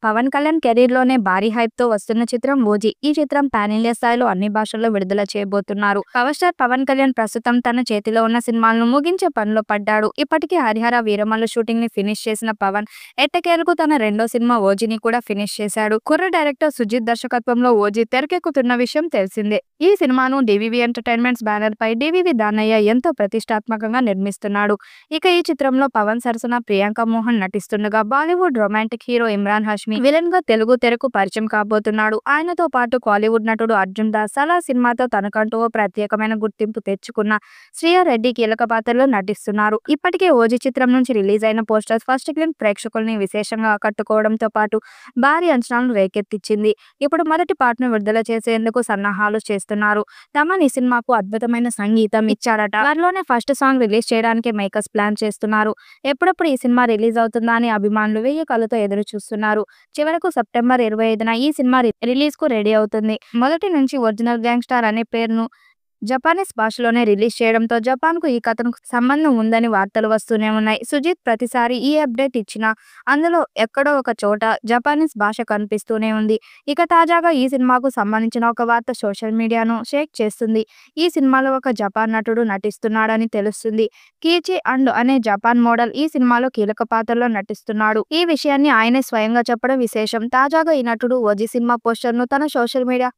పవన్ కళ్యాణ్ కెరీర్‌లోనే భారీ హైప్‌తో వస్తున్న చిత్రం 'ఓజీ'. ఈ చిత్రం పాన్ ఇండియా స్థాయిలో అన్ని భాషల్లో విడుదల చేయబోతున్నారు. పవర్ స్టార్ పవన్ కళ్యాణ్ ప్రస్తుతం తన చేతిలో ఉన్న సినిమాలను ముగించే పనిలో పడ్డాడు. ఇప్పటికే 'హరిహర వీరమల్లు' షూటింగ్‌ని ఫినిష్ చేసిన పవన్ ఎట్టకేలకు తన రెండో సినిమా 'ఓజీని' కూడా ఫినిష్ చేశాడు. కుర్ర డైరెక్టర్ సుజిత్ దర్శకత్వంలో 'ఓజీ' తెరకెక్కుతున్న విషయం తెలిసిందే. ఈ సినిమాను డివివి ఎంటర్‌టైన్‌మెంట్స్ బ్యానర్‌పై డివివి దానయ్య ఎంతో ప్రతిష్టాత్మకంగా నిర్మిస్తున్నాడు. ఇక ఈ చిత్రంలో పవన్ సరసన ప్రియాంక మోహన్ నటిస్తుండగా Bollywood romantic hero Emraan Hashmi villain గా తెలుగు తెరకు పరిచయం కాబోతున్నాడు. ఆయనతో పాటు కాలీవుడ్ నటుడు అర్జున్ దాస్, సలార్ సినిమాతో తనకంటూ ఓ ప్రత్యేకమైన గుర్తింపు తెచ్చుకున్న శ్రియా రెడ్డి కీలక పాత్రలో నటిస్తున్నారు. ఇప్పటికే 'ఓజీ' చిత్రం నుంచి రిలీజ్ అయిన పోస్టర్ ఫస్ట్ గ్లింప్స్ ప్రేక్షకుల్ని విశేషంగా ఆకట్టుకోవడంతో పాటు భారీ అంచనాలను రేకెత్తించింది. ఇప్పుడు మొదటి పార్ట్ ను విడుదల చేసేందుకు సన్నాహాలు చేస్తున్నారు. తమన్ ఈ సినిమాకు అద్భుతమైన సంగీతం ఇచ్చాడట. త్వరలోనే ఫస్ట్ సాంగ్ రిలీజ్ చేయడానికి మేకర్స్ ప్లాన్ చేస్తున్నారు. ఎప్పుడెప్పుడు ఈ సినిమా రిలీజ్ అవుతుందా అని అభిమానులు వెయ్యి కళ్ళతో ఎదురు చూస్తున్నారు. చివరకు సెప్టెంబర్ 25న ఈ సినిమా రిలీజ్ కు రెడీ అవుతుంది. మొదటి నుంచి ఒరిజినల్ గ్యాంగ్స్టర్ అనే పేరును జపానీస్ భాషలోనే రిలీజ్ చేయడంతో జపాన్ కు ఈ కథకు సంబంధం ఉందని వార్తలు వస్తూనే ఉన్నాయి. సుజిత్ ప్రతిసారి ఈ అప్డేట్ ఇచ్చినా అందులో ఎక్కడో ఒక చోట జపానీస్ భాష కనిపిస్తూనే ఉంది. ఇక తాజాగా ఈ సినిమాకు సంబంధించిన ఒక వార్త సోషల్ మీడియాను షేక్ చేస్తుంది. ఈ సినిమాలో ఒక జపాన్ నటుడు నటిస్తున్నాడని తెలుస్తుంది. కీచి అండ్ అనే జపాన్ మోడల్ ఈ సినిమాలో కీలక పాత్రలో నటిస్తున్నాడు. ఈ విషయాన్ని ఆయనే స్వయంగా చెప్పడం విశేషం. తాజాగా ఈ నటుడు 'ఓజీ' సినిమా పోస్టర్ ను తన సోషల్ మీడియా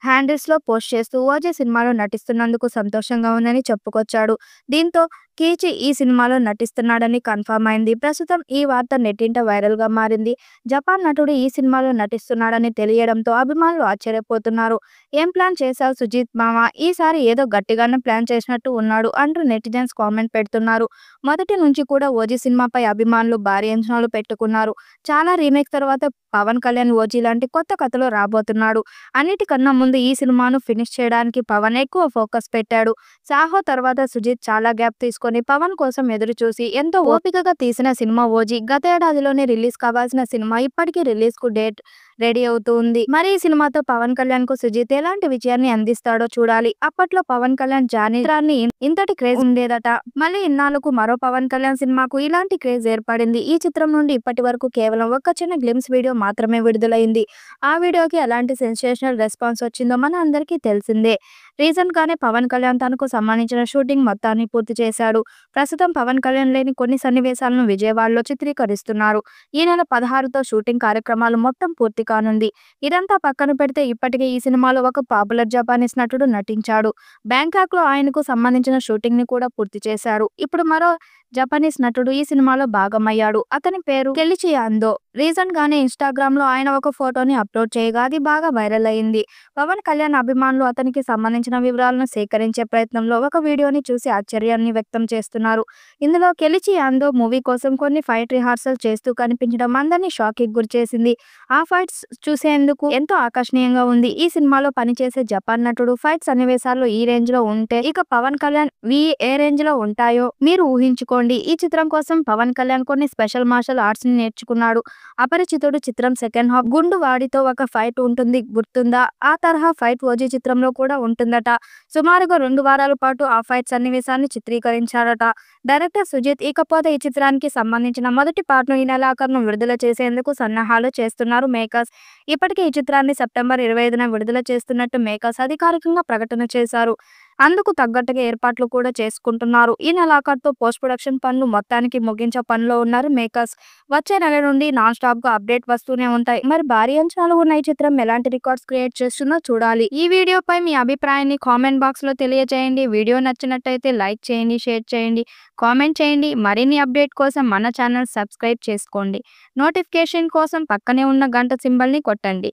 హ్యాండిల్స్ లో పోస్ట్ చేస్తూ 'ఓజీ' సినిమాలో నటిస్తున్నందుకు సంతోషంగా ఉందని చెప్పుకొచ్చాడు. దీంతో కీచి ఈ సినిమాలో నటిస్తున్నాడని కన్ఫర్మ్ అయింది. ప్రస్తుతం ఈ వార్త నెట్టింట వైరల్ గా మారింది. జపాన్ నటుడు ఈ సినిమాలో నటిస్తున్నాడని తెలియడంతో అభిమానులు ఆశ్చర్యపోతున్నారు. ఏం ప్లాన్ చేశావు సుజిత్ మామ, ఈసారి ఏదో గట్టిగానే ప్లాన్ చేసినట్టు ఉన్నాడు అంటూ నెటిజన్స్ కామెంట్ పెడుతున్నారు. మొదటి నుంచి కూడా 'ఓజీ' సినిమాపై అభిమానులు భారీ అంచనాలు పెట్టుకున్నారు. చాలా రీమేక్స్ తర్వాత పవన్ కళ్యాణ్ 'ఓజీ' లాంటి కొత్త కథలో రాబోతున్నాడు. అన్నిటికన్నా ముందు ఈ సినిమాను ఫినిష్ చేయడానికి పవన్ ఎక్కువ ఫోకస్ పెట్టాడు. 'సాహో' తర్వాత సుజిత్ చాలా గ్యాప్ తీసుకొని పవన్ కోసం ఎదురు చూసి ఎంతో ఓపికగా తీసిన సినిమా 'ఓజీ'. గతేడాదిలోనే రిలీజ్ కావాల్సిన సినిమా ఇప్పటికీ రిలీజ్ కు డేట్ రెడీ అవుతూ ఉంది. మరి ఈ సినిమాతో పవన్ కళ్యాణ్ కు సుజిత్ ఎలాంటి విజయాన్ని అందిస్తాడో చూడాలి. అప్పట్లో పవన్ కళ్యాణ్ జానీ చిత్రాన్ని ఇంతటి క్రేజ్ ఉండేదట. మళ్ళీ ఇన్నాళ్లకు మరో పవన్ కళ్యాణ్ సినిమాకు ఇలాంటి క్రేజ్ ఏర్పడింది. ఈ చిత్రం నుండి ఇప్పటి వరకు కేవలం ఒక చిన్న గ్లింప్స్ వీడియో మాత్రమే విడుదలైంది. ఆ వీడియోకి ఎలాంటి సెన్సేషనల్ రెస్పాన్స్ వచ్చిందో మన అందరికీ తెలిసిందే. రీసెంట్ గానే పవన్ కళ్యాణ్ తనకు సంబంధించిన షూటింగ్ మొత్తాన్ని పూర్తి చేశాడు. ప్రస్తుతం పవన్ కళ్యాణ్ లేని కొన్ని సన్నివేశాలను విజయవాడలో చిత్రీకరిస్తున్నారు. ఈ నెల 16తో షూటింగ్ కార్యక్రమాలు మొత్తం పూర్తి కానుంది. ఇదంతా పక్కన పెడితే ఇప్పటికే ఈ సినిమాలో ఒక పాపులర్ జపానీస్ నటుడు నటించాడు. బ్యాంకాక్ లో ఆయనకు సంబంధించిన షూటింగ్ ని కూడా పూర్తి చేశారు. ఇప్పుడు మరో జపానీస్ నటుడు ఈ సినిమాలో భాగమయ్యాడు. అతని పేరు కెలిచి అందో. రీసెంట్ గానే ఇన్స్టాగ్రామ్ లో ఆయన ఒక ఫోటోని అప్లోడ్ చేయగా అది బాగా వైరల్ అయింది. పవన్ కళ్యాణ్ అభిమానులు అతనికి సంబంధించిన వివరాలను సేకరించే ప్రయత్నంలో ఒక వీడియోని చూసి ఆశ్చర్యాన్ని వ్యక్తం చేస్తున్నారు. ఇందులో కెలిచి అందో మూవీ కోసం కొన్ని ఫైట్ రిహార్సల్ చేస్తూ కనిపించడం అందరినీ షాక్ కి గురిచేసింది. ఆ ఫైట్స్ చూసేందుకు ఎంతో ఆకర్షణీయంగా ఉంది. ఈ సినిమాలో పనిచేసే జపాన్ నటుడు ఫైట్ సన్నివేశాల్లో ఈ రేంజ్ లో ఉంటే ఇక పవన్ కళ్యాణ్ ఏ రేంజ్ లో ఉంటాయో మీరు ఊహించుకోండి. ఈ చిత్రం కోసం పవన్ కళ్యాణ్ కొన్ని స్పెషల్ మార్షల్ ఆర్ట్స్ ని నేర్చుకున్నాడు. అపరిచితుడు చిత్రం సెకండ్ హాఫ్ గుండు వాడితో ఒక ఫైట్ ఉంటుంది గుర్తుందా? ఆ తరహా ఫైట్ 'ఓజీ' చిత్రంలో కూడా ఉంటుందట. సుమారుగా 2 వారాల పాటు ఆ ఫైట్ సన్నివేశాన్ని చిత్రీకరించారట డైరెక్టర్ సుజిత్. ఇకపోతే ఈ చిత్రానికి సంబంధించిన మొదటి పార్ట్ ను ఈ నెలాఖరున విడుదల చేసేందుకు సన్నాహాలు చేస్తున్నారు మేకర్స్. ఇప్పటికే ఈ చిత్రాన్ని సెప్టెంబర్ 25న విడుదల చేస్తున్నట్టు మేకర్స్ అధికారికంగా ప్రకటన చేశారు. అందుకు తగ్గట్టుగా ఏర్పాట్లు కూడా చేసుకుంటున్నారు. ఈ నెలాఖరుతో పోస్ట్ ప్రొడక్షన్ పనులు మొత్తానికి ముగించే పనిలో ఉన్నారు మేకర్స్. వచ్చే నెల నుండి నాన్ స్టాప్ గా అప్డేట్ వస్తూనే ఉంటాయి. మరి భారీ అంచనాలు ఉన్న ఈ చిత్రం ఎలాంటి రికార్డ్స్ క్రియేట్ చేస్తుందో చూడాలి. ఈ వీడియోపై మీ అభిప్రాయాన్ని కామెంట్ బాక్స్ లో తెలియజేయండి. వీడియో నచ్చినట్టయితే లైక్ చేయండి, షేర్ చేయండి, కామెంట్ చేయండి. మరిన్ని అప్డేట్ కోసం మన ఛానల్ సబ్స్క్రైబ్ చేసుకోండి. నోటిఫికేషన్ కోసం పక్కనే ఉన్న గంట సింబల్ ని కొట్టండి.